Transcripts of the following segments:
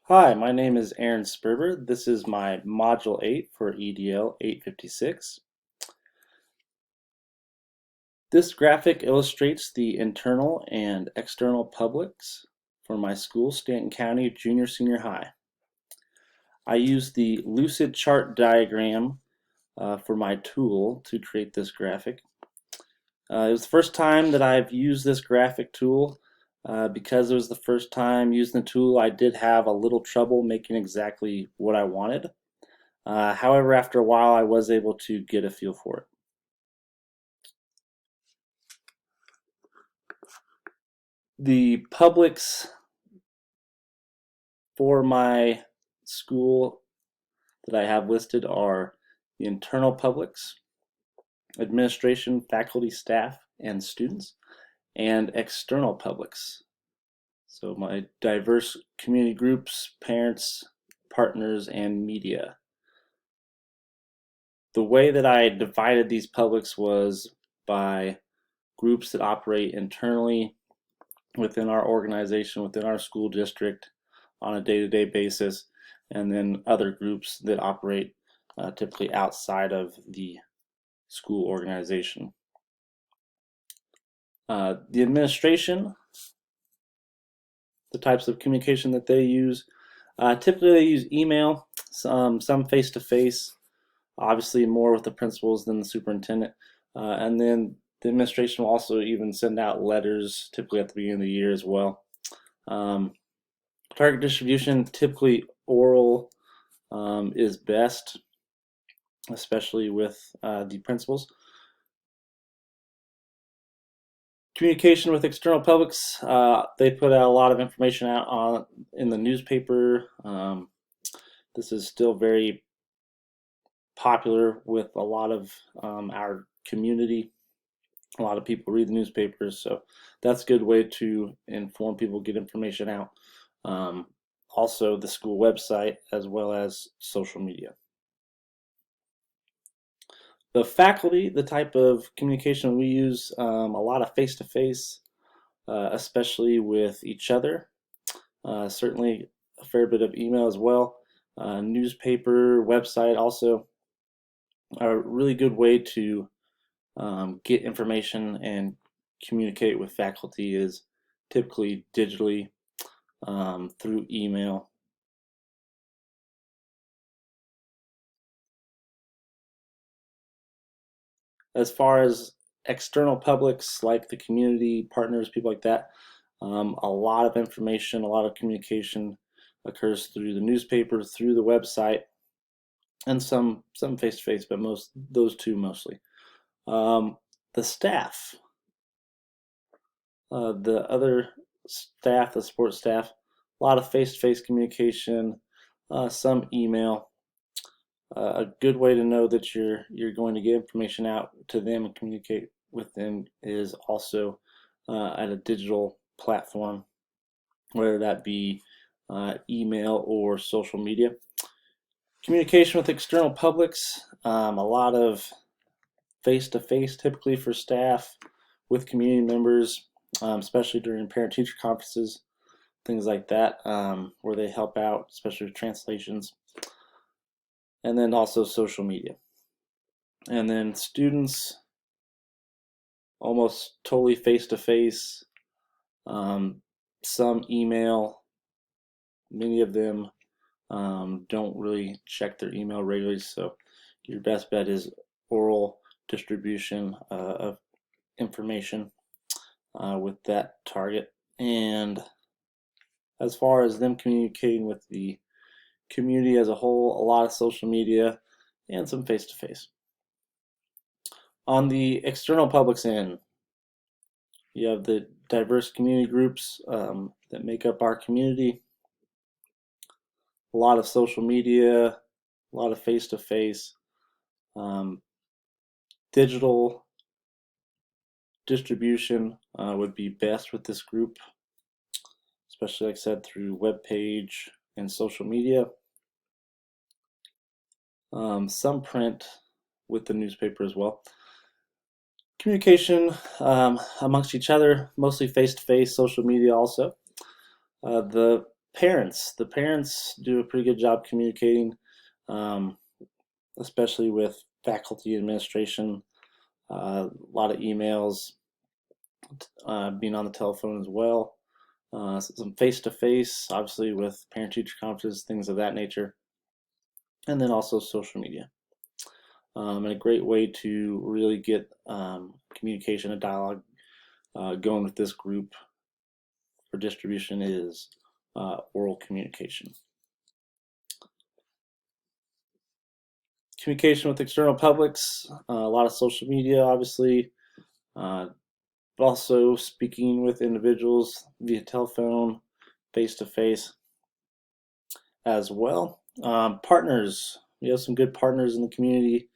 Hi, my name is Aaron Sperber. This is my Module 8 for EDL 856. This graphic illustrates the internal and external publics for my school, Stanton County Junior-Senior High. I use the lucid chart diagram for my tool to create this graphic. It was the first time that I've used this graphic tool. Because it was the first time using the tool, I did have a little trouble making exactly what I wanted. However, after a while, I was able to get a feel for it. The publics for my school that I have listed are the internal publics, administration, faculty, staff, and students, and external publics. So my diverse community groups, parents, partners, and media. The way that I divided these publics was by groups that operate internally within our organization, within our school district on a day-to-day basis, and then other groups that operate typically outside of the school organization. The administration, the types of communication that they use, typically they use email, some face-to-face, obviously more with the principals than the superintendent, and then the administration will also even send out letters, typically at the beginning of the year as well. Target distribution, typically oral is best, especially with the principals. Communication with external publics, they put out a lot of information out in the newspaper. This is still very popular with a lot of our community. A lot of people read the newspapers, so that's a good way to inform people, get information out. Also, the school website as well as social media. The faculty, the type of communication we use, a lot of face-to-face, especially with each other. Certainly a fair bit of email as well. Newspaper, website, also a really good way to get information and communicate with faculty is typically digitally through email. As far as external publics like the community, partners, people like that, a lot of information, a lot of communication occurs through the newspaper, through the website, and some face-to-face, but those two mostly. The staff, the other staff, the support staff, a lot of face-to-face communication, some email. A good way to know that you're going to get information out to them and communicate with them is also at a digital platform, whether that be email or social media. Communication with external publics, a lot of face-to-face typically for staff with community members, especially during parent-teacher conferences, things like that, where they help out, especially with translations. And then also social media. And then students, almost totally face-to-face, some email. Many of them don't really check their email regularly, so your best bet is oral distribution of information with that target. And as far as them communicating with the community as a whole, a lot of social media and some face-to-face. On the external public's end, you have the diverse community groups that make up our community, a lot of social media, a lot of face-to-face, digital distribution would be best with this group, especially like I said through web page and social media. Some print with the newspaper as well. Communication amongst each other, mostly face-to-face, social media also. The The parents do a pretty good job communicating, um, especially with faculty administration. A lot of emails, being on the telephone as well. Some face-to-face, obviously with parent-teacher conferences, things of that nature, and then also social media. And a great way to really get communication and dialogue going with this group for distribution is oral communication. Communication with external publics, a lot of social media, obviously, but also speaking with individuals via telephone, face-to-face as well. Partners, we have some good partners in the community,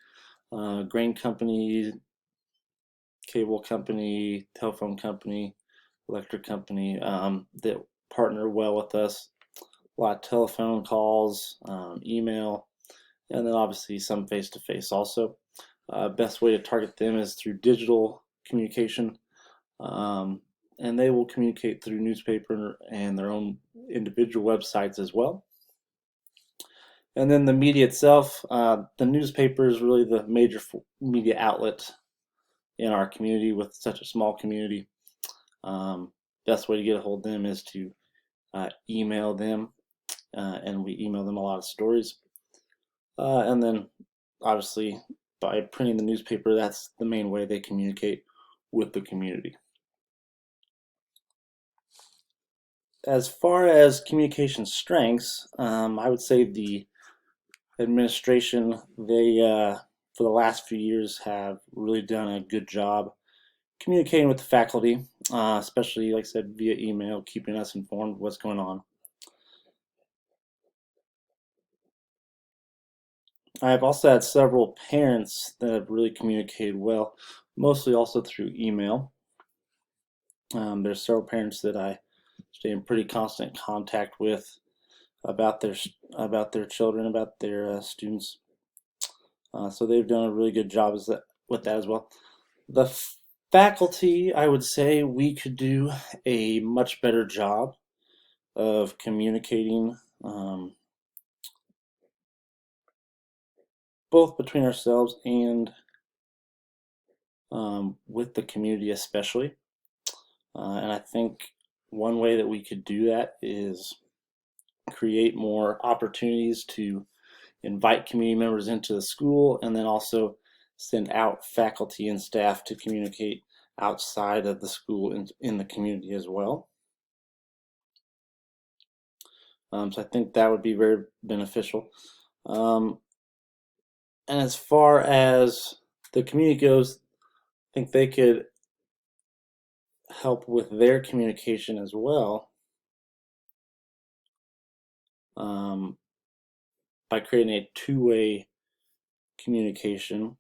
grain company, cable company, telephone company, electric company that partner well with us. A lot of telephone calls, email, and then obviously some face-to-face also. Best way to target them is through digital communication, and they will communicate through newspaper and their own individual websites as well. And then the media itself, the newspaper is really the major media outlet in our community with such a small community. Best way to get a hold of them is to email them, and we email them a lot of stories. And then obviously by printing the newspaper, that's the main way they communicate with the community. As far as communication strengths, I would say the administration, they for the last few years have really done a good job communicating with the faculty, especially, like I said, via email, keeping us informed of what's going on. I've also had several parents that have really communicated well, mostly also through email. There's several parents that I stay in pretty constant contact with about their children, about their students. So they've done a really good job with that as well. The faculty, I would say we could do a much better job of communicating, both between ourselves and with the community especially. And I think one way that we could do that is create more opportunities to invite community members into the school, and then also send out faculty and staff to communicate outside of the school in the community as well. So I think that would be very beneficial. And as far as the community goes, I think they could help with their communication as well, by creating a two-way communication,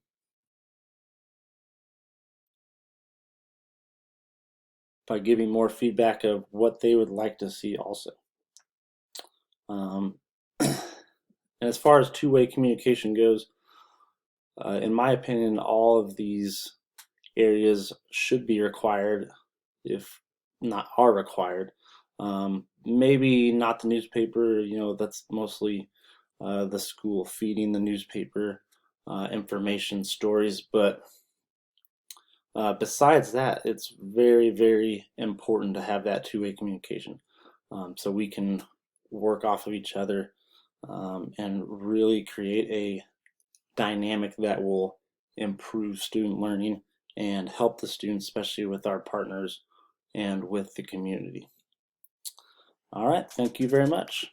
by giving more feedback of what they would like to see also. And as far as two-way communication goes, in my opinion, all of these areas should be required, if not are required. Maybe not the newspaper, that's mostly the school feeding the newspaper information, stories, but besides that, it's very, very important to have that two-way communication, so we can work off of each other, and really create a dynamic that will improve student learning and help the students, especially with our partners and with the community. All right, thank you very much.